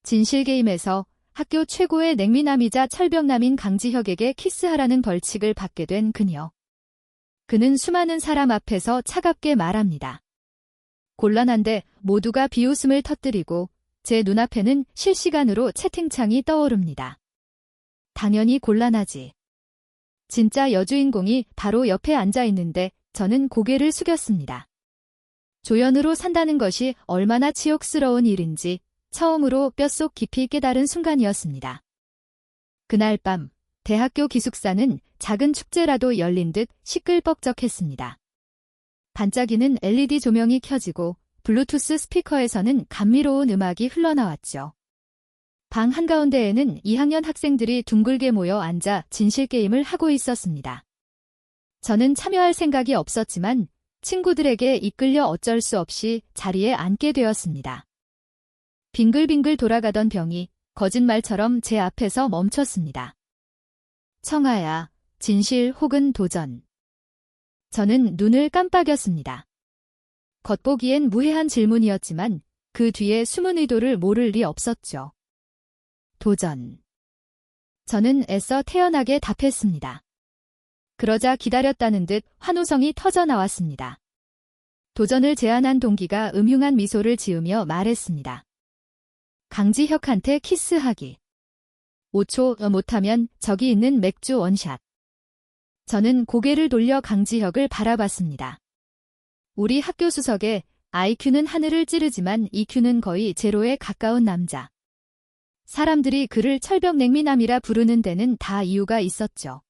진실게임에서 학교 최고의 냉미남이자 철벽남인 강지혁에게 키스하라는 벌칙을 받게 된 그녀. 그는 수많은 사람 앞에서 차갑게 말합니다. 곤란한데 모두가 비웃음을 터뜨리고 제 눈앞에는 실시간으로 채팅창이 떠오릅니다. 당연히 곤란하지. 진짜 여주인공이 바로 옆에 앉아 있는데 저는 고개를 숙였습니다. 조연으로 산다는 것이 얼마나 치욕스러운 일인지 처음으로 뼛속 깊이 깨달은 순간이었습니다. 그날 밤 대학교 기숙사는 작은 축제라도 열린 듯 시끌벅적했습니다. 반짝이는 LED 조명이 켜지고 블루투스 스피커에서는 감미로운 음악이 흘러나왔죠. 방 한가운데에는 2학년 학생들이 둥글게 모여 앉아 진실게임을 하고 있었습니다. 저는 참여할 생각이 없었지만 친구들에게 이끌려 어쩔 수 없이 자리에 앉게 되었습니다. 빙글빙글 돌아가던 병이 거짓말처럼 제 앞에서 멈췄습니다. 청아야, 진실 혹은 도전. 저는 눈을 깜빡였습니다. 겉보기엔 무해한 질문이었지만 그 뒤에 숨은 의도를 모를 리 없었죠. 도전. 저는 애써 태연하게 답했습니다. 그러자 기다렸다는 듯 환호성이 터져 나왔습니다. 도전을 제안한 동기가 음흉한 미소를 지으며 말했습니다. 강지혁한테 키스하기. 5초 못하면 저기 있는 맥주 원샷. 저는 고개를 돌려 강지혁을 바라봤습니다. 우리 학교 수석에 IQ는 하늘을 찌르지만 EQ는 거의 제로에 가까운 남자. 사람들이 그를 철벽냉미남이라 부르는 데는 다 이유가 있었죠.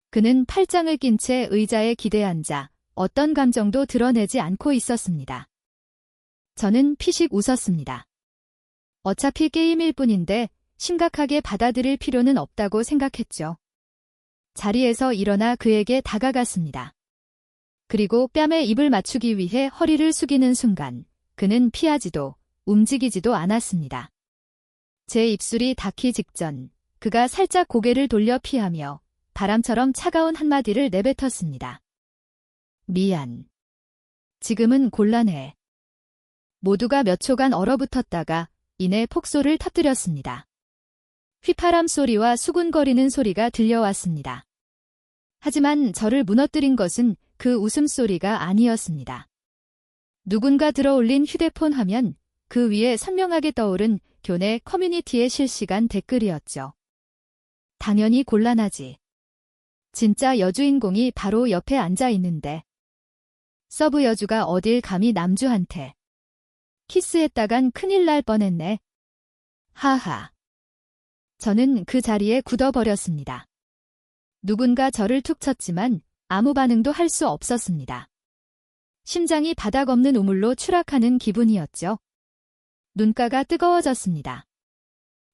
그는 팔짱을 낀 채 의자에 기대 앉아 어떤 감정도 드러내지 않고 있었습니다. 저는 피식 웃었습니다. 어차피 게임일 뿐인데 심각하게 받아들일 필요는 없다고 생각했죠. 자리에서 일어나 그에게 다가갔습니다. 그리고 뺨에 입을 맞추기 위해 허리를 숙이는 순간 그는 피하지도 움직이지도 않았습니다. 제 입술이 닿기 직전 그가 살짝 고개를 돌려 피하며 바람처럼 차가운 한마디를 내뱉었습니다. 미안. 지금은 곤란해. 모두가 몇 초간 얼어붙었다가 이내 폭소를 터뜨렸습니다. 휘파람 소리와 수군거리는 소리가 들려왔습니다. 하지만 저를 무너뜨린 것은 그 웃음소리가 아니었습니다. 누군가 들어올린 휴대폰 화면, 그 위에 선명하게 떠오른 교내 커뮤니티의 실시간 댓글이었죠. 당연히 곤란하지. 진짜 여주인공이 바로 옆에 앉아 있는데. 서브 여주가 어딜 감히 남주한테. 키스했다간 큰일 날 뻔했네. 하하. 저는 그 자리에 굳어버렸습니다. 누군가 저를 툭 쳤지만 아무 반응도 할 수 없었습니다. 심장이 바닥 없는 우물로 추락하는 기분이었죠. 눈가가 뜨거워졌습니다.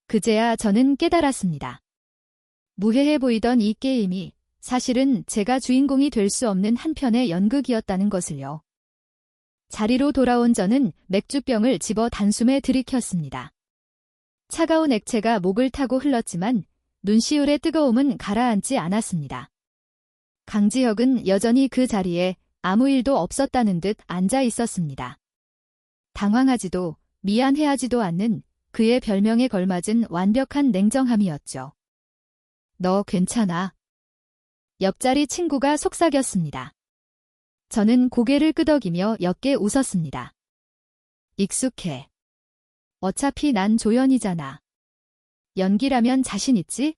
그제야 저는 깨달았습니다. 무해해 보이던 이 게임이 사실은 제가 주인공이 될 수 없는 한편의 연극이었다는 것을요. 자리로 돌아온 저는 맥주병을 집어 단숨에 들이켰습니다. 차가운 액체가 목을 타고 흘렀지만 눈시울의 뜨거움은 가라앉지 않았습니다. 강지혁은 여전히 그 자리에 아무 일도 없었다는 듯 앉아 있었습니다. 당황하지도 미안해하지도 않는 그의 별명에 걸맞은 완벽한 냉정함이었죠. 너 괜찮아? 옆자리 친구가 속삭였습니다. 저는 고개를 끄덕이며 옅게 웃었습니다. 익숙해. 어차피 난 조연이잖아. 연기라면 자신 있지?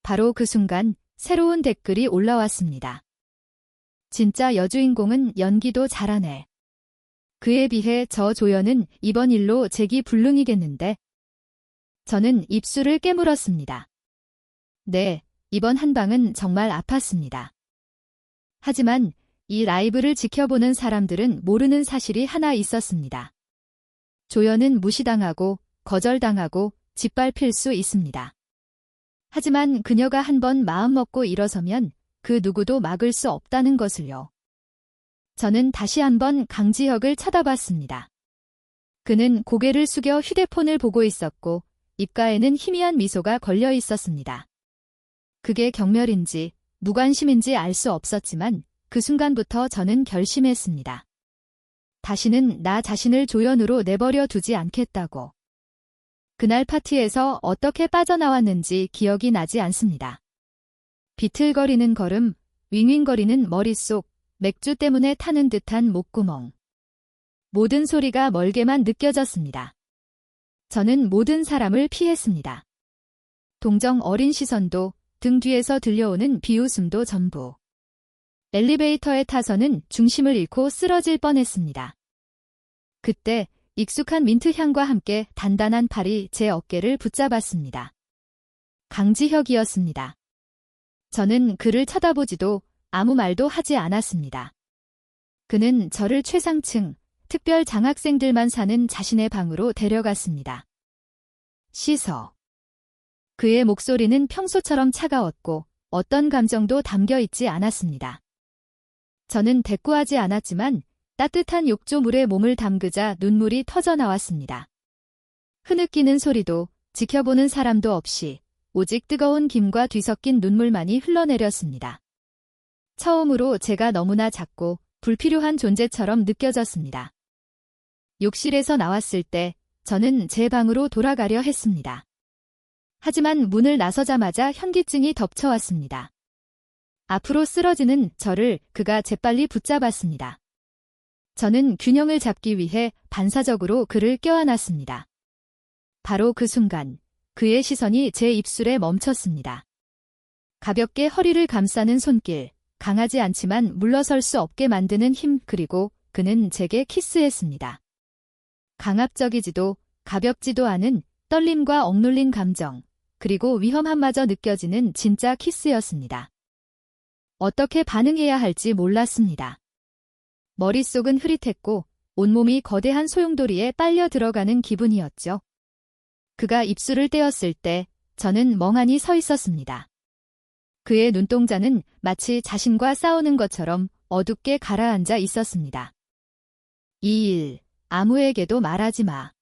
바로 그 순간 새로운 댓글이 올라왔습니다. 진짜 여주인공은 연기도 잘하네. 그에 비해 저 조연은 이번 일로 재기불능이겠는데? 저는 입술을 깨물었습니다. 네, 이번 한 방은 정말 아팠습니다. 하지만 이 라이브를 지켜보는 사람들은 모르는 사실이 하나 있었습니다. 조연은 무시당하고 거절당하고 짓밟힐 수 있습니다. 하지만 그녀가 한번 마음먹고 일어서면 그 누구도 막을 수 없다는 것을요. 저는 다시 한번 강지혁을 쳐다봤습니다. 그는 고개를 숙여 휴대폰을 보고 있었고 입가에는 희미한 미소가 걸려 있었습니다. 그게 경멸인지 무관심인지 알 수 없었지만 그 순간부터 저는 결심했습니다. 다시는 나 자신을 조연으로 내버려 두지 않겠다고. 그날 파티에서 어떻게 빠져나왔는지 기억이 나지 않습니다. 비틀거리는 걸음, 윙윙거리는 머릿속, 맥주 때문에 타는 듯한 목구멍. 모든 소리가 멀게만 느껴졌습니다. 저는 모든 사람을 피했습니다. 동정 어린 시선도, 등 뒤에서 들려오는 비웃음도 전부. 엘리베이터에 타서는 중심을 잃고 쓰러질 뻔했습니다. 그때 익숙한 민트 향과 함께 단단한 팔이 제 어깨를 붙잡았습니다. 강지혁이었습니다. 저는 그를 쳐다보지도 아무 말도 하지 않았습니다. 그는 저를 최상층, 특별 장학생들만 사는 자신의 방으로 데려갔습니다. 씻어. 그의 목소리는 평소처럼 차가웠고 어떤 감정도 담겨 있지 않았습니다. 저는 대꾸하지 않았지만 따뜻한 욕조물에 몸을 담그자 눈물이 터져 나왔습니다. 흐느끼는 소리도 지켜보는 사람도 없이 오직 뜨거운 김과 뒤섞인 눈물만이 흘러내렸습니다. 처음으로 제가 너무나 작고 불필요한 존재처럼 느껴졌습니다. 욕실에서 나왔을 때 저는 제 방으로 돌아가려 했습니다. 하지만 문을 나서자마자 현기증이 덮쳐왔습니다. 앞으로 쓰러지는 저를 그가 재빨리 붙잡았습니다. 저는 균형을 잡기 위해 반사적으로 그를 껴안았습니다. 바로 그 순간 그의 시선이 제 입술에 멈췄습니다. 가볍게 허리를 감싸는 손길, 강하지 않지만 물러설 수 없게 만드는 힘, 그리고 그는 제게 키스했습니다. 강압적이지도 가볍지도 않은 떨림과 억눌린 감정, 그리고 위험함마저 느껴지는 진짜 키스였습니다. 어떻게 반응해야 할지 몰랐습니다. 머릿속은 흐릿했고 온몸이 거대한 소용돌이에 빨려 들어가는 기분이었죠. 그가 입술을 떼었을 때 저는 멍하니 서 있었습니다. 그의 눈동자는 마치 자신과 싸우는 것처럼 어둡게 가라앉아 있었습니다. 이 일, 아무에게도 말하지 마.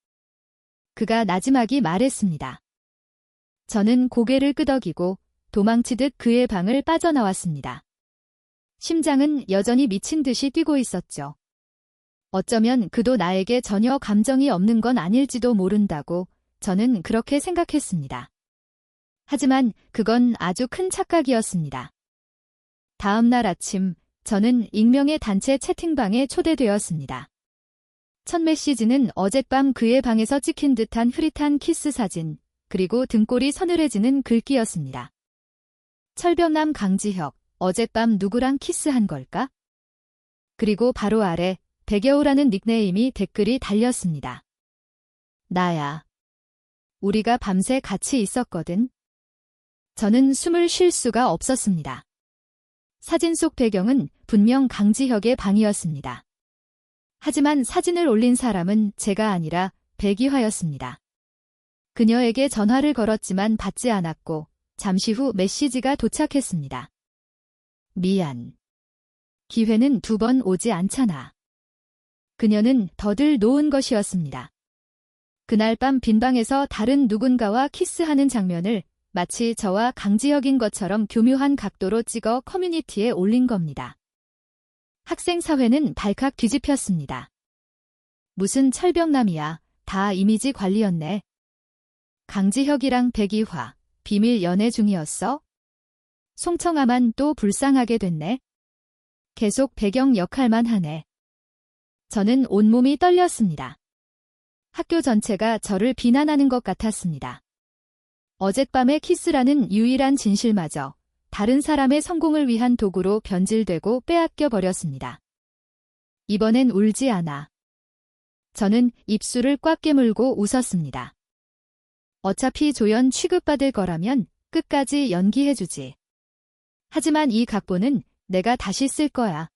그가 나지막이 말했습니다. 저는 고개를 끄덕이고 도망치듯 그의 방을 빠져나왔습니다. 심장은 여전히 미친 듯이 뛰고 있었죠. 어쩌면 그도 나에게 전혀 감정이 없는 건 아닐지도 모른다고 저는 그렇게 생각했습니다. 하지만 그건 아주 큰 착각이었습니다. 다음 날 아침 저는 익명의 단체 채팅방에 초대되었습니다. 첫 메시지는 어젯밤 그의 방에서 찍힌 듯한 흐릿한 키스 사진, 그리고 등골이 서늘해지는 글귀였습니다. 철벽남 강지혁, 어젯밤 누구랑 키스한 걸까? 그리고 바로 아래 백여우라는 닉네임이 댓글이 달렸습니다. 나야. 우리가 밤새 같이 있었거든. 저는 숨을 쉴 수가 없었습니다. 사진 속 배경은 분명 강지혁의 방이었습니다. 하지만 사진을 올린 사람은 제가 아니라 백이화였습니다. 그녀에게 전화를 걸었지만 받지 않았고 잠시 후 메시지가 도착했습니다. 미안. 기회는 2번 오지 않잖아. 그녀는 더들 놓은 것이었습니다. 그날 밤 빈방에서 다른 누군가와 키스하는 장면을 마치 저와 강지혁인 것처럼 교묘한 각도로 찍어 커뮤니티에 올린 겁니다. 학생사회는 발칵 뒤집혔습니다. 무슨 철벽남이야. 다 이미지 관리였네. 강지혁이랑 백이화, 비밀 연애 중이었어? 송청아만 또 불쌍하게 됐네. 계속 배경 역할만 하네. 저는 온몸이 떨렸습니다. 학교 전체가 저를 비난하는 것 같았습니다. 어젯밤의 키스라는 유일한 진실마저 다른 사람의 성공을 위한 도구로 변질되고 빼앗겨 버렸습니다. 이번엔 울지 않아. 저는 입술을 꽉 깨물고 웃었습니다. 어차피 조연 취급받을 거라면 끝까지 연기해주지. 하지만 이 각본은 내가 다시 쓸 거야.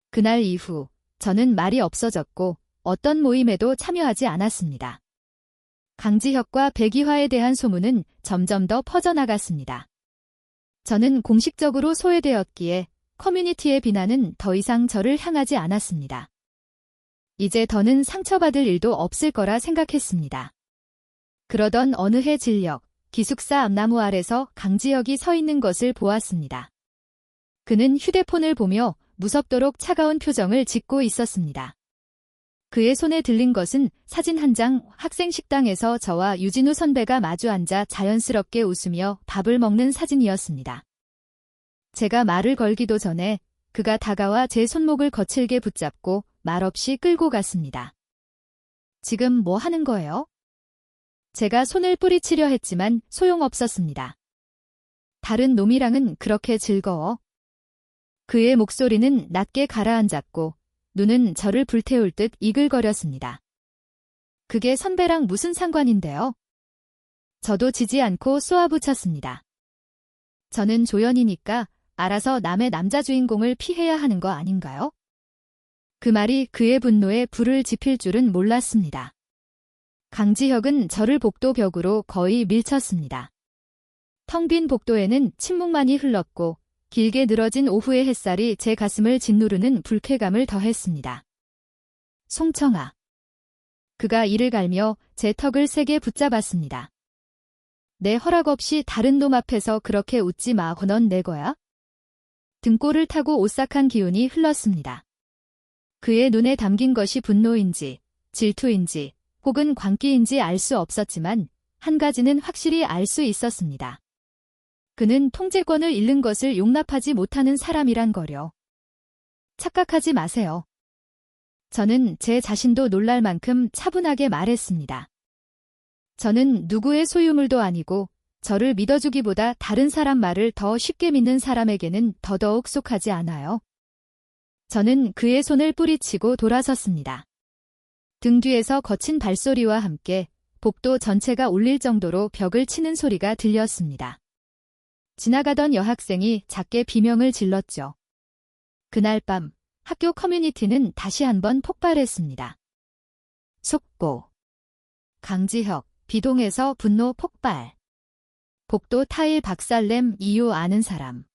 그날 이후 저는 말이 없어졌고 어떤 모임에도 참여하지 않았습니다. 강지혁과 백이화에 대한 소문은 점점 더 퍼져나갔습니다. 저는 공식적으로 소외되었기에 커뮤니티의 비난은 더 이상 저를 향하지 않았습니다. 이제 더는 상처받을 일도 없을 거라 생각했습니다. 그러던 어느 해 진력, 기숙사 앞나무 아래서 강지혁이 서 있는 것을 보았습니다. 그는 휴대폰을 보며 무섭도록 차가운 표정을 짓고 있었습니다. 그의 손에 들린 것은 사진 한 장. 학생 식당에서 저와 유진우 선배가 마주 앉아 자연스럽게 웃으며 밥을 먹는 사진이었습니다. 제가 말을 걸기도 전에 그가 다가와 제 손목을 거칠게 붙잡고 말없이 끌고 갔습니다. 지금 뭐 하는 거예요? 제가 손을 뿌리치려 했지만 소용없었습니다. 다른 놈이랑은 그렇게 즐거워? 그의 목소리는 낮게 가라앉았고 눈은 저를 불태울 듯 이글거렸습니다. 그게 선배랑 무슨 상관인데요? 저도 지지 않고 쏘아붙였습니다. 저는 조연이니까 알아서 남의 남자 주인공을 피해야 하는 거 아닌가요? 그 말이 그의 분노에 불을 지필 줄은 몰랐습니다. 강지혁은 저를 복도벽으로 거의 밀쳤습니다. 텅 빈 복도에는 침묵만이 흘렀고 길게 늘어진 오후의 햇살이 제 가슴을 짓누르는 불쾌감을 더했습니다. 송청아. 그가 이를 갈며 제 턱을 세게 붙잡았습니다. 내 허락 없이 다른 놈 앞에서 그렇게 웃지 마. 넌 내 거야? 등골을 타고 오싹한 기운이 흘렀습니다. 그의 눈에 담긴 것이 분노인지 질투인지 혹은 광기인지 알 수 없었지만 한 가지는 확실히 알 수 있었습니다. 그는 통제권을 잃는 것을 용납하지 못하는 사람이란 거려. 착각하지 마세요. 저는 제 자신도 놀랄 만큼 차분하게 말했습니다. 저는 누구의 소유물도 아니고 저를 믿어주기보다 다른 사람 말을 더 쉽게 믿는 사람에게는 더더욱 속하지 않아요. 저는 그의 손을 뿌리치고 돌아섰습니다. 등 뒤에서 거친 발소리와 함께 복도 전체가 울릴 정도로 벽을 치는 소리가 들렸습니다. 지나가던 여학생이 작게 비명을 질렀죠. 그날 밤 학교 커뮤니티는 다시 한번 폭발했습니다. 속보. 강지혁, 비동에서 분노 폭발. 복도 타일 박살냄 이유 아는 사람.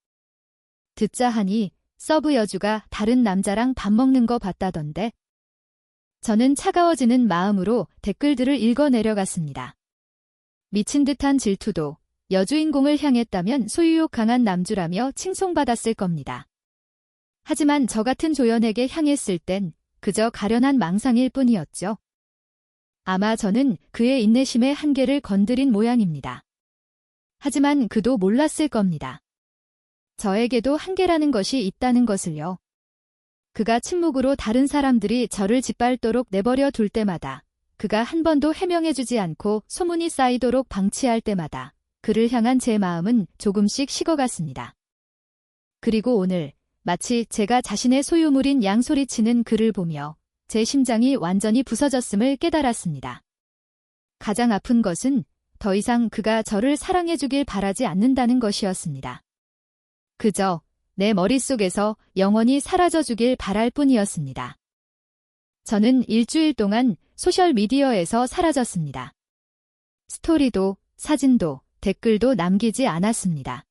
듣자 하니 서브 여주가 다른 남자랑 밥 먹는 거 봤다던데. 저는 차가워지는 마음으로 댓글들을 읽어 내려갔습니다. 미친 듯한 질투도 여주인공을 향했다면 소유욕 강한 남주라며 칭송받았을 겁니다. 하지만 저 같은 조연에게 향했을 땐 그저 가련한 망상일 뿐이었죠. 아마 저는 그의 인내심의 한계를 건드린 모양입니다. 하지만 그도 몰랐을 겁니다. 저에게도 한계라는 것이 있다는 것을요. 그가 침묵으로 다른 사람들이 저를 짓밟도록 내버려 둘 때마다, 그가 한 번도 해명해주지 않고 소문이 쌓이도록 방치할 때마다 그를 향한 제 마음은 조금씩 식어갔습니다. 그리고 오늘 마치 제가 자신의 소유물인 양소리치는 그를 보며 제 심장이 완전히 부서졌음을 깨달았습니다. 가장 아픈 것은 더 이상 그가 저를 사랑해주길 바라지 않는다는 것이었습니다. 그저 내 머릿속에서 영원히 사라져주길 바랄 뿐이었습니다. 저는 일주일 동안 소셜미디어에서 사라졌습니다. 스토리도 사진도 댓글도 남기지 않았습니다.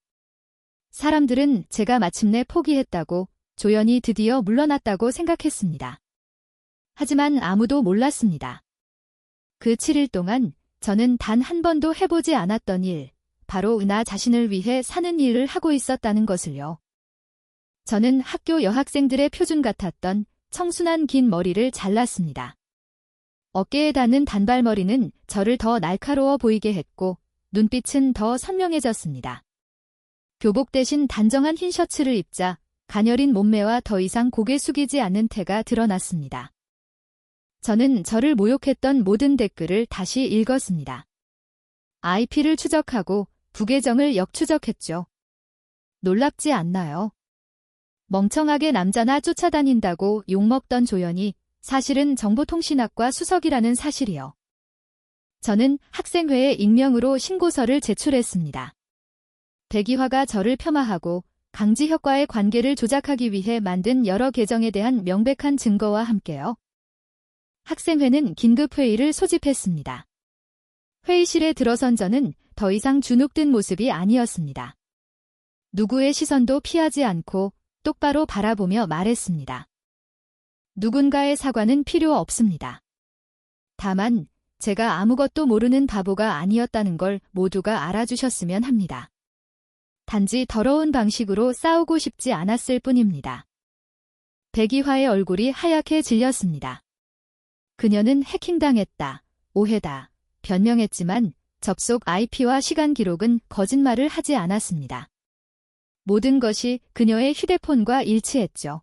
사람들은 제가 마침내 포기했다고, 조연이 드디어 물러났다고 생각했습니다. 하지만 아무도 몰랐습니다. 그 7일 동안 저는 단 한 번도 해보지 않았던 일, 바로 나 자신을 위해 사는 일을 하고 있었다는 것을요. 저는 학교 여학생들의 표준 같았던 청순한 긴 머리를 잘랐습니다. 어깨에 닿는 단발머리는 저를 더 날카로워 보이게 했고 눈빛은 더 선명해졌습니다. 교복 대신 단정한 흰 셔츠를 입자 가녀린 몸매와 더 이상 고개 숙이지 않는 태가 드러났습니다. 저는 저를 모욕했던 모든 댓글을 다시 읽었습니다. IP를 추적하고 부계정을 역추적했죠. 놀랍지 않나요? 멍청하게 남자나 쫓아다닌다고 욕먹던 조연이 사실은 정보통신학과 수석이라는 사실이요. 저는 학생회에 익명으로 신고서를 제출했습니다. 백이화가 저를 폄하하고 강지혁과의 관계를 조작하기 위해 만든 여러 계정에 대한 명백한 증거와 함께요. 학생회는 긴급회의를 소집했습니다. 회의실에 들어선 저는 더 이상 주눅든 모습이 아니었습니다. 누구의 시선도 피하지 않고 똑바로 바라보며 말했습니다. 누군가의 사과는 필요 없습니다. 다만 제가 아무것도 모르는 바보가 아니었다는 걸 모두가 알아주셨으면 합니다. 단지 더러운 방식으로 싸우고 싶지 않았을 뿐입니다. 백이화의 얼굴이 하얗게 질렸습니다. 그녀는 해킹당했다, 오해다, 변명했지만 접속 IP와 시간 기록은 거짓말을 하지 않았습니다. 모든 것이 그녀의 휴대폰과 일치했죠.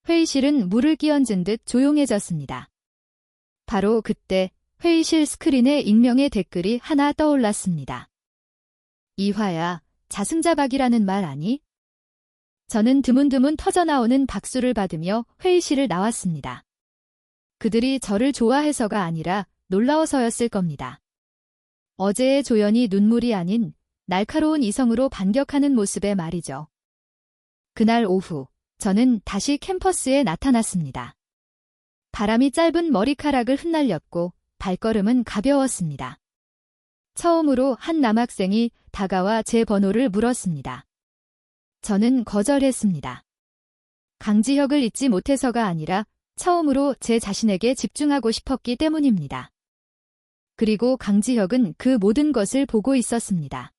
회의실은 물을 끼얹은 듯 조용해졌습니다. 바로 그때 회의실 스크린에 익명의 댓글이 하나 떠올랐습니다. 이화야, 자승자박이라는 말 아니? 저는 드문드문 터져나오는 박수를 받으며 회의실을 나왔습니다. 그들이 저를 좋아해서가 아니라 놀라워서였을 겁니다. 어제의 조연이 눈물이 아닌 날카로운 이성으로 반격하는 모습에 말이죠. 그날 오후, 저는 다시 캠퍼스에 나타났습니다. 바람이 짧은 머리카락을 흩날렸고 발걸음은 가벼웠습니다. 처음으로 한 남학생이 다가와 제 번호를 물었습니다. 저는 거절했습니다. 강지혁을 잊지 못해서가 아니라 처음으로 제 자신에게 집중하고 싶었기 때문입니다. 그리고 강지혁은 그 모든 것을 보고 있었습니다.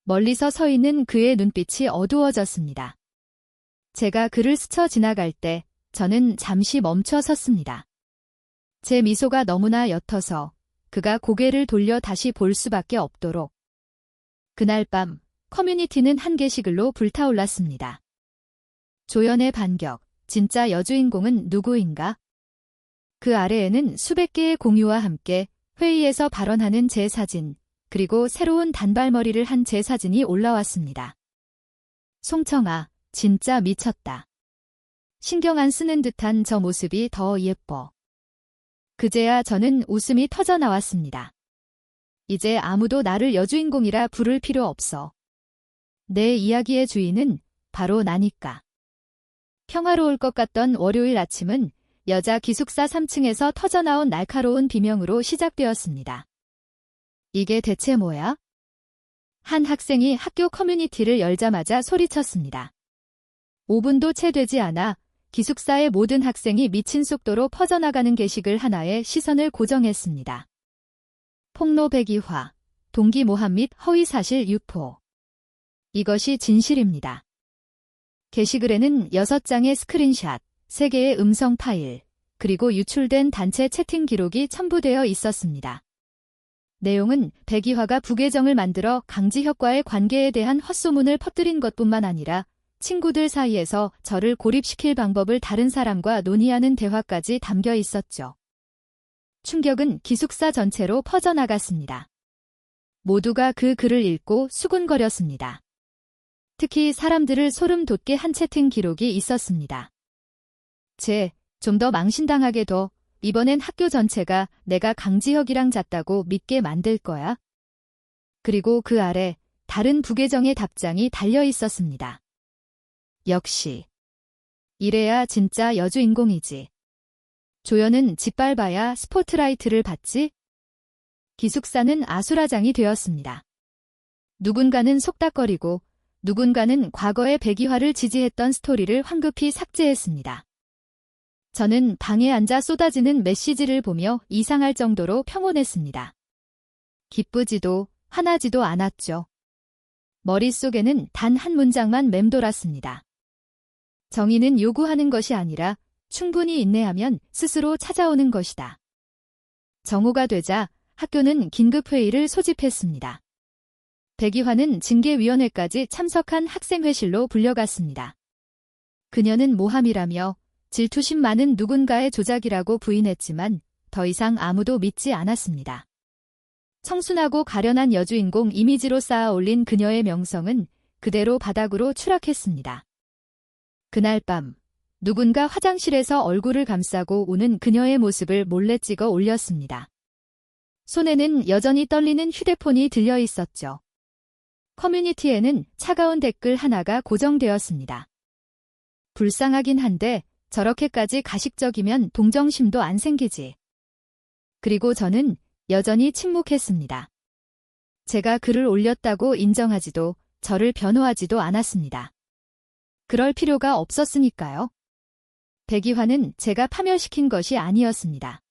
멀리서 서 있는 그의 눈빛이 어두워졌습니다. 제가 그를 스쳐 지나갈 때 저는 잠시 멈춰 섰습니다. 제 미소가 너무나 옅어서 그가 고개를 돌려 다시 볼 수밖에 없도록. 그날 밤 커뮤니티는 한 게시글로 불타올랐습니다. 조연의 반격, 진짜 여주인공은 누구인가? 그 아래에는 수백 개의 공유와 함께 회의에서 발언하는 제 사진, 그리고 새로운 단발머리를 한 제 사진이 올라왔습니다. 송청아, 진짜 미쳤다. 신경 안 쓰는 듯한 저 모습이 더 예뻐. 그제야 저는 웃음이 터져 나왔습니다. 이제 아무도 나를 여주인공이라 부를 필요 없어. 내 이야기의 주인은 바로 나니까. 평화로울 것 같던 월요일 아침은 여자 기숙사 3층에서 터져나온 날카로운 비명으로 시작되었습니다. 이게 대체 뭐야? 한 학생이 학교 커뮤니티를 열자마자 소리쳤습니다. 5분도 채 되지 않아 기숙사의 모든 학생이 미친 속도로 퍼져나가는 게시글 하나에 시선을 고정했습니다. 폭로 백이화, 동기 모함 및 허위사실 유포. 이것이 진실입니다. 게시글에는 6장의 스크린샷, 3개의 음성 파일, 그리고 유출된 단체 채팅 기록이 첨부되어 있었습니다. 내용은 백이화가 부계정을 만들어 강지혁과의 관계에 대한 헛소문을 퍼뜨린 것뿐만 아니라 친구들 사이에서 저를 고립시킬 방법을 다른 사람과 논의하는 대화까지 담겨 있었죠. 충격은 기숙사 전체로 퍼져나갔습니다. 모두가 그 글을 읽고 수군거렸습니다. 특히 사람들을 소름 돋게 한 채팅 기록이 있었습니다. 좀 더 망신당하게 둬. 이번엔 학교 전체가 내가 강지혁이랑 잤다고 믿게 만들 거야. 그리고 그 아래 다른 부계정의 답장이 달려 있었습니다. 역시. 이래야 진짜 여주인공이지. 조연은 짓밟아야 스포트라이트를 받지? 기숙사는 아수라장이 되었습니다. 누군가는 속닥거리고 누군가는 과거의 백이화를 지지했던 스토리를 황급히 삭제했습니다. 저는 방에 앉아 쏟아지는 메시지를 보며 이상할 정도로 평온했습니다. 기쁘지도 화나지도 않았죠. 머릿속에는 단 한 문장만 맴돌았습니다. 정의는 요구하는 것이 아니라 충분히 인내하면 스스로 찾아오는 것이다. 정오가 되자 학교는 긴급회의를 소집했습니다. 백이화는 징계위원회까지 참석한 학생회실로 불려갔습니다. 그녀는 모함이라며 질투심 많은 누군가의 조작이라고 부인했지만 더 이상 아무도 믿지 않았습니다. 청순하고 가련한 여주인공 이미지로 쌓아 올린 그녀의 명성은 그대로 바닥으로 추락했습니다. 그날 밤 누군가 화장실에서 얼굴을 감싸고 우는 그녀의 모습을 몰래 찍어 올렸습니다. 손에는 여전히 떨리는 휴대폰이 들려 있었죠. 커뮤니티에는 차가운 댓글 하나가 고정되었습니다. 불쌍하긴 한데 저렇게까지 가식적이면 동정심도 안 생기지. 그리고 저는 여전히 침묵했습니다. 제가 글을 올렸다고 인정하지도 저를 변호하지도 않았습니다. 그럴 필요가 없었으니까요. 백이화는 제가 파멸시킨 것이 아니었습니다.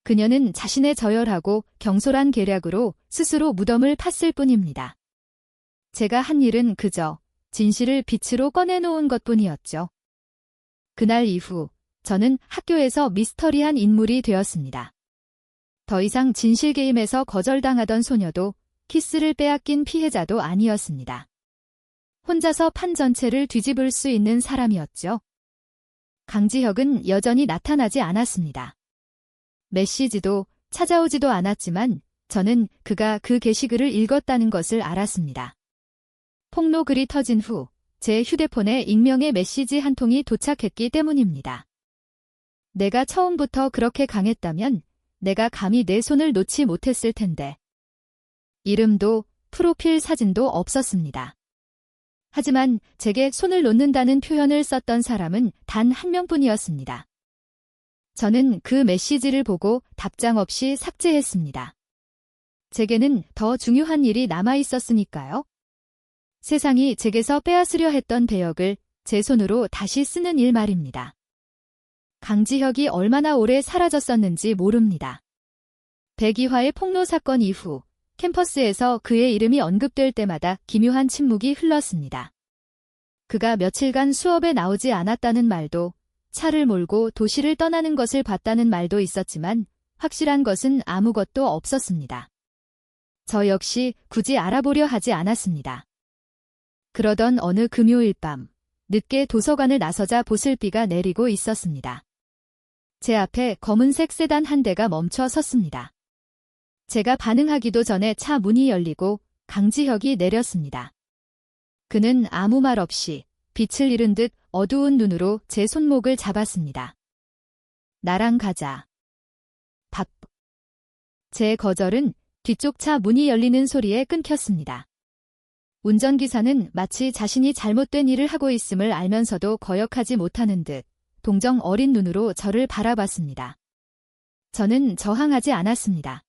그녀는 자신의 저열하고 경솔한 계략으로 스스로 무덤을 팠을 뿐입니다. 제가 한 일은 그저 진실을 빛으로 꺼내놓은 것뿐이었죠. 그날 이후 저는 학교에서 미스터리한 인물이 되었습니다. 더 이상 진실 게임에서 거절당하던 소녀도 키스를 빼앗긴 피해자도 아니었습니다. 혼자서 판 전체를 뒤집을 수 있는 사람이었죠. 강지혁은 여전히 나타나지 않았습니다. 메시지도 찾아오지도 않았지만 저는 그가 그 게시글을 읽었다는 것을 알았습니다. 폭로 글이 터진 후 제 휴대폰에 익명의 메시지 한 통이 도착했기 때문입니다. 내가 처음부터 그렇게 강했다면 내가 감히 내 손을 놓지 못했을 텐데. 이름도 프로필 사진도 없었습니다. 하지만 제게 손을 놓는다는 표현을 썼던 사람은 단 한 명뿐이었습니다. 저는 그 메시지를 보고 답장 없이 삭제했습니다. 제게는 더 중요한 일이 남아 있었으니까요. 세상이 제게서 빼앗으려 했던 배역을 제 손으로 다시 쓰는 일 말입니다. 강지혁이 얼마나 오래 사라졌었는지 모릅니다. 백이화의 폭로 사건 이후 캠퍼스에서 그의 이름이 언급될 때마다 기묘한 침묵이 흘렀습니다. 그가 며칠간 수업에 나오지 않았다는 말도, 차를 몰고 도시를 떠나는 것을 봤다는 말도 있었지만 확실한 것은 아무것도 없었습니다. 저 역시 굳이 알아보려 하지 않았습니다. 그러던 어느 금요일 밤, 늦게 도서관을 나서자 보슬비가 내리고 있었습니다. 제 앞에 검은색 세단 한 대가 멈춰 섰습니다. 제가 반응하기도 전에 차 문이 열리고 강지혁이 내렸습니다. 그는 아무 말 없이 빛을 잃은 듯 어두운 눈으로 제 손목을 잡았습니다. 나랑 가자. 밥. 제 거절은 뒤쪽 차 문이 열리는 소리에 끊겼습니다. 운전기사는 마치 자신이 잘못된 일을 하고 있음을 알면서도 거역하지 못하는 듯 동정 어린 눈으로 저를 바라봤습니다. 저는 저항하지 않았습니다.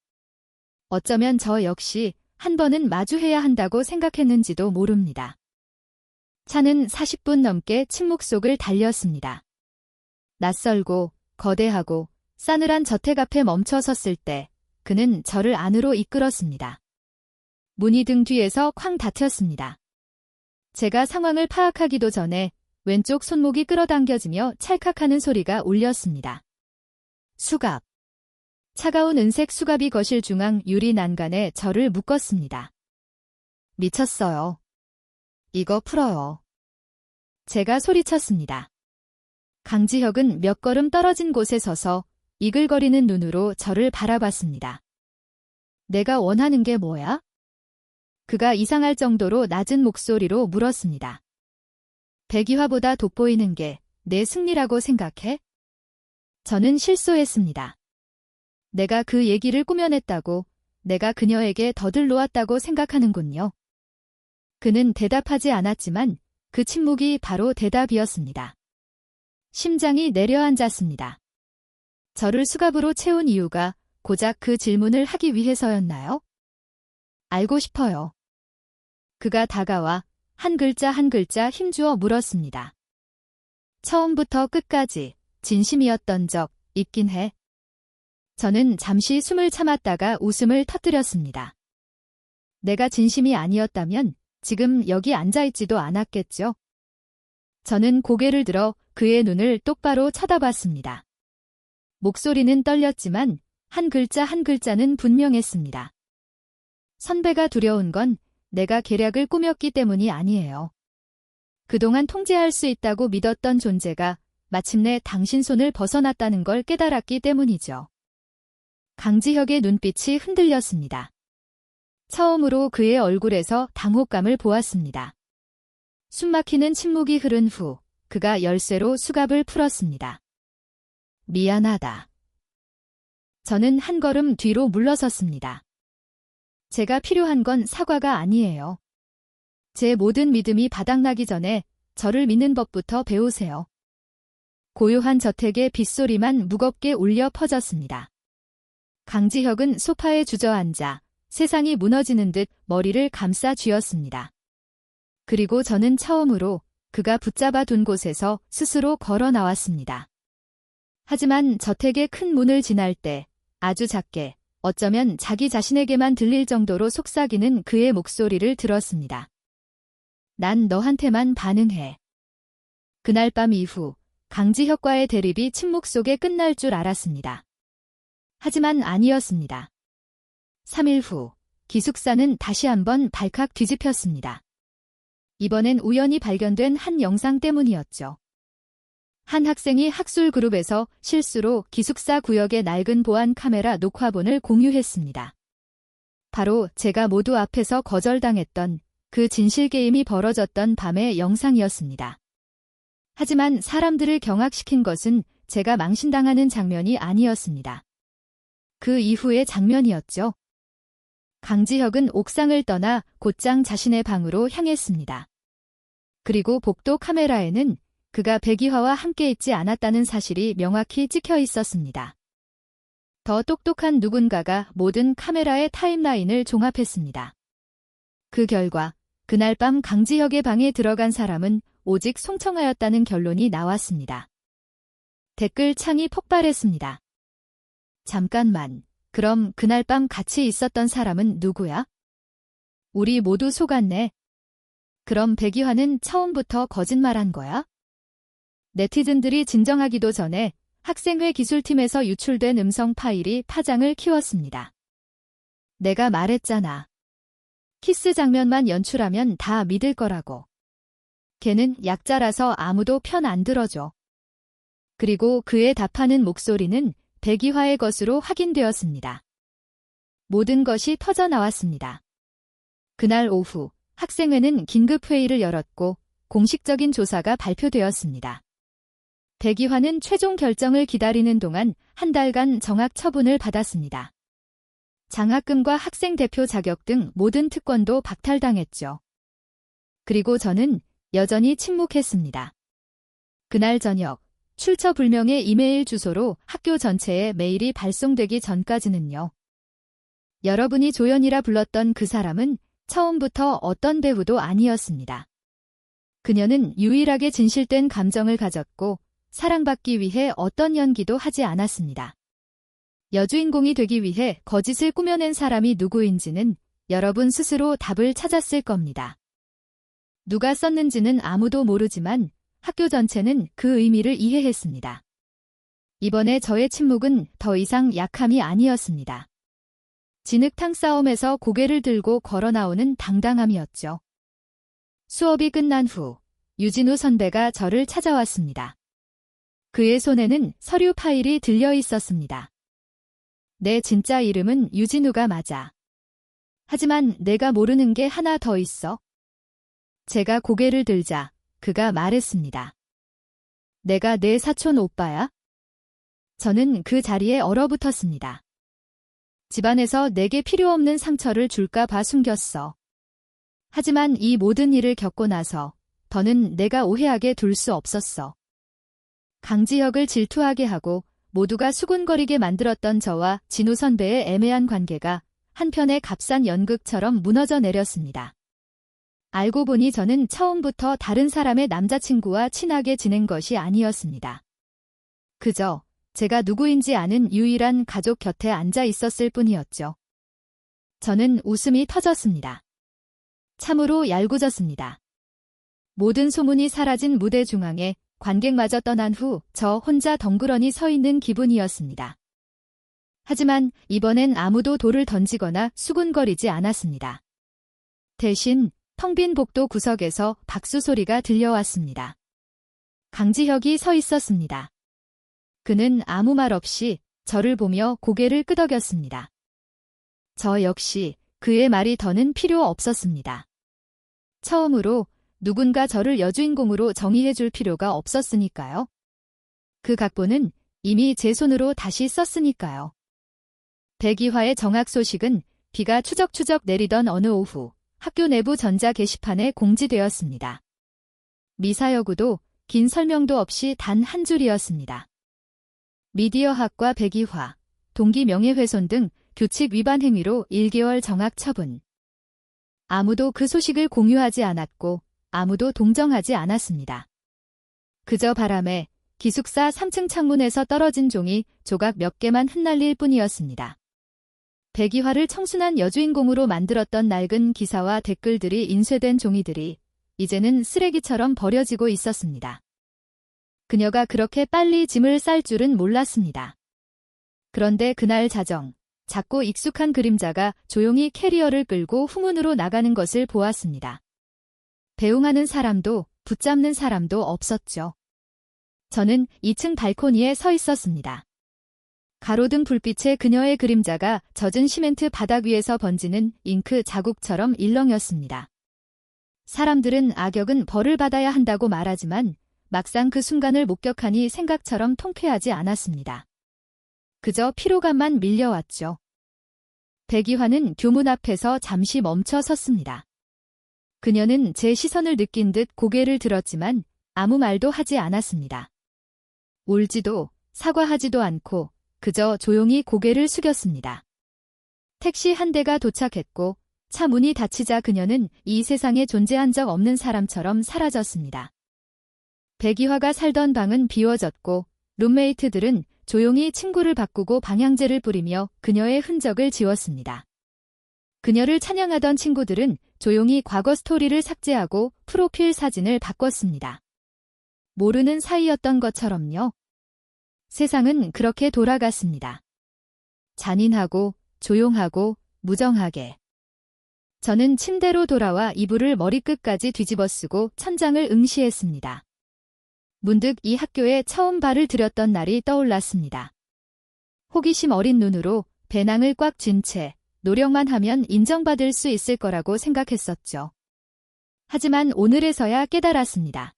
어쩌면 저 역시 한 번은 마주해야 한다고 생각했는지도 모릅니다. 차는 40분 넘게 침묵 속을 달렸습니다. 낯설고 거대하고 싸늘한 저택 앞에 멈춰 섰을 때 그는 저를 안으로 이끌었습니다. 문이 등 뒤에서 쾅 닫혔습니다. 제가 상황을 파악하기도 전에 왼쪽 손목이 끌어당겨지며 찰칵하는 소리가 울렸습니다. 수갑. 차가운 은색 수갑이 거실 중앙 유리 난간에 저를 묶었습니다. 미쳤어요. 이거 풀어요. 제가 소리쳤습니다. 강지혁은 몇 걸음 떨어진 곳에 서서 이글거리는 눈으로 저를 바라봤습니다. 내가 원하는 게 뭐야? 그가 이상할 정도로 낮은 목소리로 물었습니다. 백이화보다 돋보이는 게 내 승리라고 생각해? 저는 실소했습니다. 내가 그 얘기를 꾸며냈다고, 내가 그녀에게 덫을 놓았다고 생각하는군요. 그는 대답하지 않았지만 그 침묵이 바로 대답이었습니다. 심장이 내려앉았습니다. 저를 수갑으로 채운 이유가 고작 그 질문을 하기 위해서였나요? 알고 싶어요. 그가 다가와 한 글자 한 글자 힘주어 물었습니다. 처음부터 끝까지 진심이었던 적 있긴 해. 저는 잠시 숨을 참았다가 웃음을 터뜨렸습니다. 내가 진심이 아니었다면 지금 여기 앉아있지도 않았겠죠. 저는 고개를 들어 그의 눈을 똑바로 쳐다봤습니다. 목소리는 떨렸지만 한 글자 한 글자는 분명했습니다. 선배가 두려운 건 내가 계략을 꾸몄기 때문이 아니에요. 그동안 통제할 수 있다고 믿었던 존재가 마침내 당신 손을 벗어났다는 걸 깨달았기 때문이죠. 강지혁의 눈빛이 흔들렸습니다. 처음으로 그의 얼굴에서 당혹감을 보았습니다. 숨막히는 침묵이 흐른 후 그가 열쇠로 수갑을 풀었습니다. 미안하다. 저는 한 걸음 뒤로 물러섰습니다. 제가 필요한 건 사과가 아니에요. 제 모든 믿음이 바닥나기 전에 저를 믿는 법부터 배우세요. 고요한 저택의 빗소리만 무겁게 울려 퍼졌습니다. 강지혁은 소파에 주저앉아 세상이 무너지는 듯 머리를 감싸 쥐었습니다. 그리고 저는 처음으로 그가 붙잡아 둔 곳에서 스스로 걸어 나왔습니다. 하지만 저택의 큰 문을 지날 때 아주 작게 어쩌면 자기 자신에게만 들릴 정도로 속삭이는 그의 목소리를 들었습니다. 난 너한테만 반응해. 그날 밤 이후 강지혁과의 대립이 침묵 속에 끝날 줄 알았습니다. 하지만 아니었습니다. 3일 후 기숙사는 다시 한번 발칵 뒤집혔습니다. 이번엔 우연히 발견된 한 영상 때문이었죠. 한 학생이 학술 그룹에서 실수로 기숙사 구역의 낡은 보안 카메라 녹화본을 공유했습니다. 바로 제가 모두 앞에서 거절당했던 그 진실 게임이 벌어졌던 밤의 영상이었습니다. 하지만 사람들을 경악시킨 것은 제가 망신당하는 장면이 아니었습니다. 그 이후의 장면이었죠. 강지혁은 옥상을 떠나 곧장 자신의 방으로 향했습니다. 그리고 복도 카메라에는 그가 백이화와 함께 있지 않았다는 사실이 명확히 찍혀 있었습니다. 더 똑똑한 누군가가 모든 카메라의 타임라인을 종합했습니다. 그 결과 그날 밤 강지혁의 방에 들어간 사람은 오직 송청하였다는 결론이 나왔습니다. 댓글 창이 폭발했습니다. 잠깐만, 그럼 그날 밤 같이 있었던 사람은 누구야? 우리 모두 속았네. 그럼 백이화는 처음부터 거짓말한 거야? 네티즌들이 진정하기도 전에 학생회 기술팀에서 유출된 음성 파일이 파장을 키웠습니다. 내가 말했잖아. 키스 장면만 연출하면 다 믿을 거라고. 걔는 약자라서 아무도 편 안 들어줘. 그리고 그에 답하는 목소리는 백이화의 것으로 확인되었습니다. 모든 것이 터져나왔습니다. 그날 오후 학생회는 긴급회의를 열었고 공식적인 조사가 발표되었습니다. 백이화는 최종 결정을 기다리는 동안 한 달간 정학 처분을 받았습니다. 장학금과 학생 대표 자격 등 모든 특권도 박탈당했죠. 그리고 저는 여전히 침묵했습니다. 그날 저녁 출처불명의 이메일 주소로 학교 전체에 메일이 발송되기 전까지는요. 여러분이 조연이라 불렀던 그 사람은 처음부터 어떤 배우도 아니었습니다. 그녀는 유일하게 진실된 감정을 가졌고 사랑받기 위해 어떤 연기도 하지 않았습니다. 여주인공이 되기 위해 거짓을 꾸며낸 사람이 누구인지는 여러분 스스로 답을 찾았을 겁니다. 누가 썼는지는 아무도 모르지만 학교 전체는 그 의미를 이해했습니다. 이번에 저의 침묵은 더 이상 약함이 아니었습니다. 진흙탕 싸움에서 고개를 들고 걸어 나오는 당당함이었죠. 수업이 끝난 후 유진우 선배가 저를 찾아왔습니다. 그의 손에는 서류 파일이 들려 있었습니다. 내 진짜 이름은 유진우가 맞아. 하지만 내가 모르는 게 하나 더 있어. 제가 고개를 들자 그가 말했습니다. 내가 내 사촌 오빠야? 저는 그 자리에 얼어붙었습니다. 집안에서 내게 필요 없는 상처를 줄까 봐 숨겼어. 하지만 이 모든 일을 겪고 나서 더는 내가 오해하게 둘 수 없었어. 강지혁을 질투하게 하고 모두가 수군거리게 만들었던 저와 진우 선배의 애매한 관계가 한편의 값싼 연극처럼 무너져 내렸습니다. 알고 보니 저는 처음부터 다른 사람의 남자친구와 친하게 지낸 것이 아니었습니다. 그저 제가 누구인지 아는 유일한 가족 곁에 앉아 있었을 뿐이었죠. 저는 웃음이 터졌습니다. 참으로 얄궂었습니다. 모든 소문이 사라진 무대 중앙에 관객마저 떠난 후 저 혼자 덩그러니 서 있는 기분이었습니다. 하지만 이번엔 아무도 돌을 던지거나 수군거리지 않았습니다. 대신 텅 빈 복도 구석에서 박수 소리가 들려왔습니다. 강지혁이 서 있었습니다. 그는 아무 말 없이 저를 보며 고개를 끄덕였습니다. 저 역시 그의 말이 더는 필요 없었습니다. 처음으로 누군가 저를 여주인공으로 정의해줄 필요가 없었으니까요. 그 각본은 이미 제 손으로 다시 썼으니까요. 백이화의 정학 소식은 비가 추적추적 내리던 어느 오후 학교 내부 전자 게시판에 공지되었습니다. 미사여구도 긴 설명도 없이 단 한 줄이었습니다. 미디어학과 백이화, 동기 명예훼손 등 규칙 위반 행위로 1개월 정학 처분. 아무도 그 소식을 공유하지 않았고 아무도 동정하지 않았습니다. 그저 바람에 기숙사 3층 창문에서 떨어진 종이 조각 몇 개만 흩날릴 뿐이었습니다. 백이화를 청순한 여주인공으로 만들었던 낡은 기사와 댓글들이 인쇄된 종이들이 이제는 쓰레기처럼 버려지고 있었습니다. 그녀가 그렇게 빨리 짐을 쌀 줄은 몰랐습니다. 그런데 그날 작고 익숙한 그림자가 조용히 캐리어를 끌고 후문으로 나가는 것을 보았습니다. 배웅하는 사람도 붙잡는 사람도 없었죠. 저는 2층 발코니에 서 있었습니다. 가로등 불빛에 그녀의 그림자가 젖은 시멘트 바닥 위에서 번지는 잉크 자국처럼 일렁였습니다. 사람들은 악역은 벌을 받아야 한다고 말하지만 막상 그 순간을 목격하니 생각처럼 통쾌하지 않았습니다. 그저 피로감만 밀려왔죠. 백이화는 교문 앞에서 잠시 멈춰 섰습니다. 그녀는 제 시선을 느낀 듯 고개를 들었지만 아무 말도 하지 않았습니다. 울지도 사과하지도 않고 그저 조용히 고개를 숙였습니다. 택시 한 대가 도착했고 차 문이 닫히자 그녀는 이 세상에 존재한 적 없는 사람처럼 사라졌습니다. 백이화가 살던 방은 비워졌고 룸메이트들은 조용히 친구를 바꾸고 방향제를 뿌리며 그녀의 흔적을 지웠습니다. 그녀를 찬양하던 친구들은 조용히 과거 스토리를 삭제하고 프로필 사진을 바꿨습니다. 모르는 사이였던 것처럼요. 세상은 그렇게 돌아갔습니다. 잔인하고 조용하고 무정하게. 저는 침대로 돌아와 이불을 머리끝까지 뒤집어 쓰고 천장을 응시했습니다. 문득 이 학교에 처음 발을 들였던 날이 떠올랐습니다. 호기심 어린 눈으로 배낭을 꽉 쥔 채 노력만 하면 인정받을 수 있을 거라고 생각했었죠. 하지만 오늘에서야 깨달았습니다.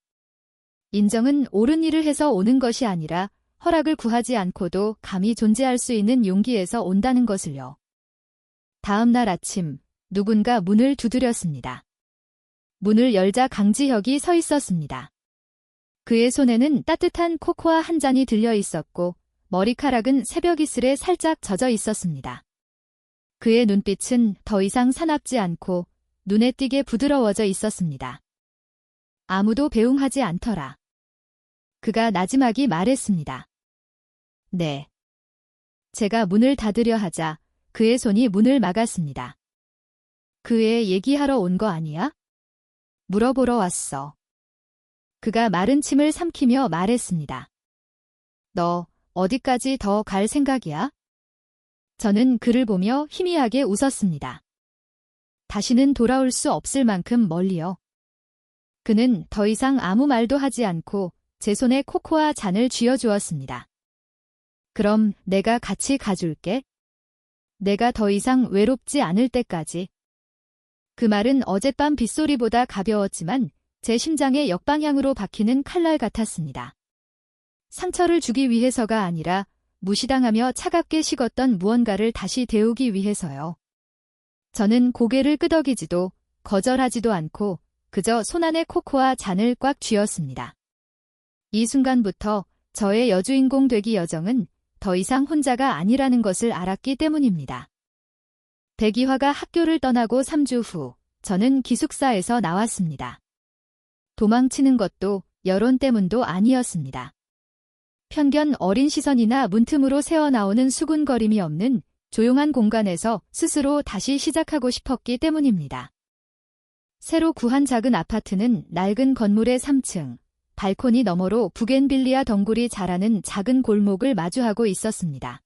인정은 옳은 일을 해서 오는 것이 아니라 허락을 구하지 않고도 감히 존재할 수 있는 용기에서 온다는 것을요. 다음 날 아침 누군가 문을 두드렸습니다. 문을 열자 강지혁이 서 있었습니다. 그의 손에는 따뜻한 코코아 한 잔이 들려 있었고 머리카락은 새벽 이슬에 살짝 젖어 있었습니다. 그의 눈빛은 더 이상 사납지 않고 눈에 띄게 부드러워져 있었습니다. 아무도 배웅하지 않더라. 그가 나지막이 말했습니다. 네. 제가 문을 닫으려 하자 그의 손이 문을 막았습니다. 그 애 얘기하러 온 거 아니야? 물어보러 왔어. 그가 마른 침을 삼키며 말했습니다. 너 어디까지 더 갈 생각이야? 저는 그를 보며 희미하게 웃었습니다. 다시는 돌아올 수 없을 만큼 멀리요. 그는 더 이상 아무 말도 하지 않고 제 손에 코코아 잔을 쥐어주었습니다. 그럼 내가 같이 가줄게. 내가 더 이상 외롭지 않을 때까지. 그 말은 어젯밤 빗소리보다 가벼웠지만 제 심장의 역방향으로 박히는 칼날 같았습니다. 상처를 주기 위해서가 아니라 무시당하며 차갑게 식었던 무언가를 다시 데우기 위해서요. 저는 고개를 끄덕이지도 거절하지도 않고 그저 손안에 코코아 잔을 꽉 쥐었습니다. 이 순간부터 저의 여주인공 되기 여정은 더 이상 혼자가 아니라는 것을 알았기 때문입니다. 백이화가 학교를 떠나고 3주 후 저는 기숙사에서 나왔습니다. 도망치는 것도 여론 때문도 아니었습니다. 편견 어린 시선이나 문틈으로 새어나오는 수군거림이 없는 조용한 공간에서 스스로 다시 시작하고 싶었기 때문입니다. 새로 구한 작은 아파트는 낡은 건물의 3층, 발코니 너머로 부겐빌리아 덩굴이 자라는 작은 골목을 마주하고 있었습니다.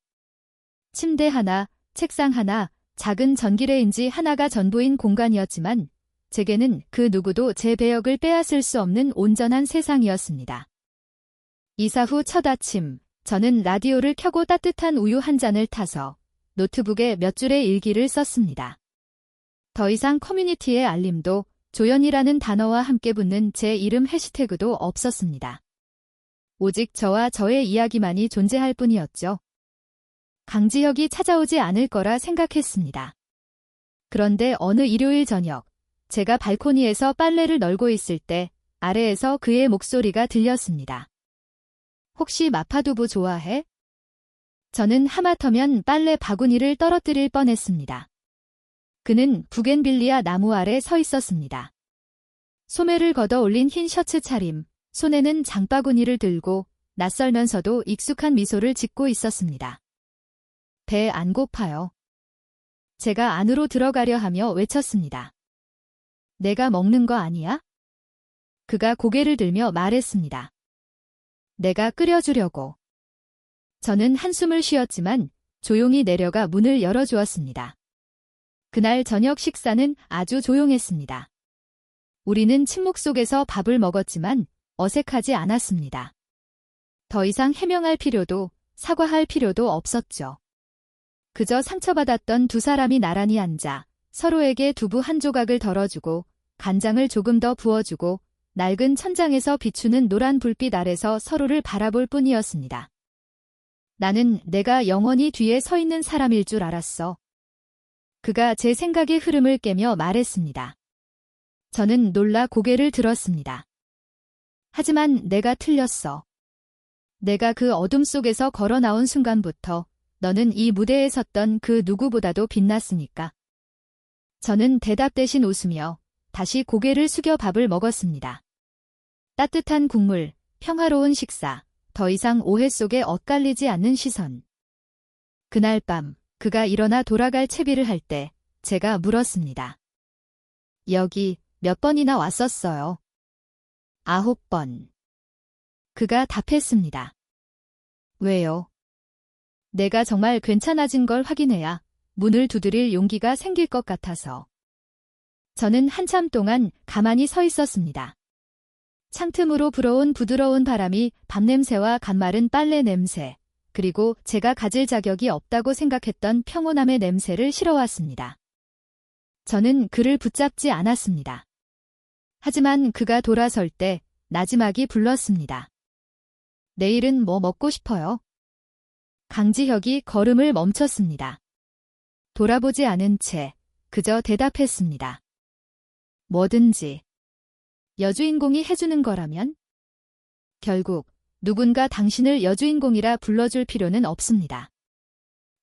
침대 하나, 책상 하나, 작은 전기레인지 하나가 전부인 공간이었지만 제게는 그 누구도 제 배역을 빼앗을 수 없는 온전한 세상이었습니다. 이사 후 첫 아침, 저는 라디오를 켜고 따뜻한 우유 한 잔을 타서 노트북에 몇 줄의 일기를 썼습니다. 더 이상 커뮤니티의 알림도 조연이라는 단어와 함께 붙는 제 이름 해시태그도 없었습니다. 오직 저와 저의 이야기만이 존재할 뿐이었죠. 강지혁이 찾아오지 않을 거라 생각했습니다. 그런데 어느 일요일 저녁, 제가 발코니에서 빨래를 널고 있을 때 아래에서 그의 목소리가 들렸습니다. 혹시 마파두부 좋아해? 저는 하마터면 빨래 바구니를 떨어뜨릴 뻔했습니다. 그는 부겐빌리아 나무 아래 서 있었습니다. 소매를 걷어 올린 흰 셔츠 차림, 손에는 장바구니를 들고 낯설면서도 익숙한 미소를 짓고 있었습니다. 배 안 고파요. 제가 안으로 들어가려 하며 외쳤습니다. 내가 먹는 거 아니야? 그가 고개를 들며 말했습니다. 내가 끓여주려고. 저는 한숨을 쉬었지만 조용히 내려가 문을 열어주었습니다. 그날 저녁 식사는 아주 조용했습니다. 우리는 침묵 속에서 밥을 먹었지만 어색하지 않았습니다. 더 이상 해명할 필요도 사과할 필요도 없었죠. 그저 상처받았던 두 사람이 나란히 앉아 서로에게 두부 한 조각을 덜어주고 간장을 조금 더 부어주고 낡은 천장에서 비추는 노란 불빛 아래서 서로를 바라볼 뿐이었습니다. 나는 내가 영원히 뒤에 서 있는 사람일 줄 알았어. 그가 제 생각의 흐름을 깨며 말했습니다. 저는 놀라 고개를 들었습니다. 하지만 내가 틀렸어. 내가 그 어둠 속에서 걸어 나온 순간부터 너는 이 무대에 섰던 그 누구보다도 빛났으니까. 저는 대답 대신 웃으며 다시 고개를 숙여 밥을 먹었습니다. 따뜻한 국물, 평화로운 식사, 더 이상 오해 속에 엇갈리지 않는 시선. 그날 밤 그가 일어나 돌아갈 채비를 할 때 제가 물었습니다. 여기 몇 번이나 왔었어요? 9번. 그가 답했습니다. 왜요? 내가 정말 괜찮아진 걸 확인해야 문을 두드릴 용기가 생길 것 같아서. 저는 한참 동안 가만히 서 있었습니다. 창틈으로 불어온 부드러운 바람이 밥냄새와 간마른 빨래 냄새, 그리고 제가 가질 자격이 없다고 생각했던 평온함의 냄새를 실어왔습니다. 저는 그를 붙잡지 않았습니다. 하지만 그가 돌아설 때 나지막이 불렀습니다. 내일은 뭐 먹고 싶어요? 강지혁이 걸음을 멈췄습니다. 돌아보지 않은 채 그저 대답했습니다. 뭐든지. 여주인공이 해주는 거라면? 결국 누군가 당신을 여주인공이라 불러줄 필요는 없습니다.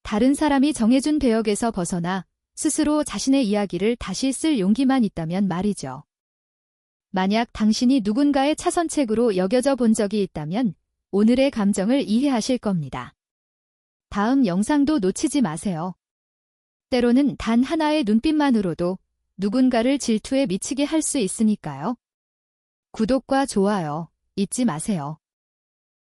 다른 사람이 정해준 배역에서 벗어나 스스로 자신의 이야기를 다시 쓸 용기만 있다면 말이죠. 만약 당신이 누군가의 차선책으로 여겨져 본 적이 있다면 오늘의 감정을 이해하실 겁니다. 다음 영상도 놓치지 마세요. 때로는 단 하나의 눈빛만으로도 누군가를 질투에 미치게 할 수 있으니까요. 구독과 좋아요 잊지 마세요.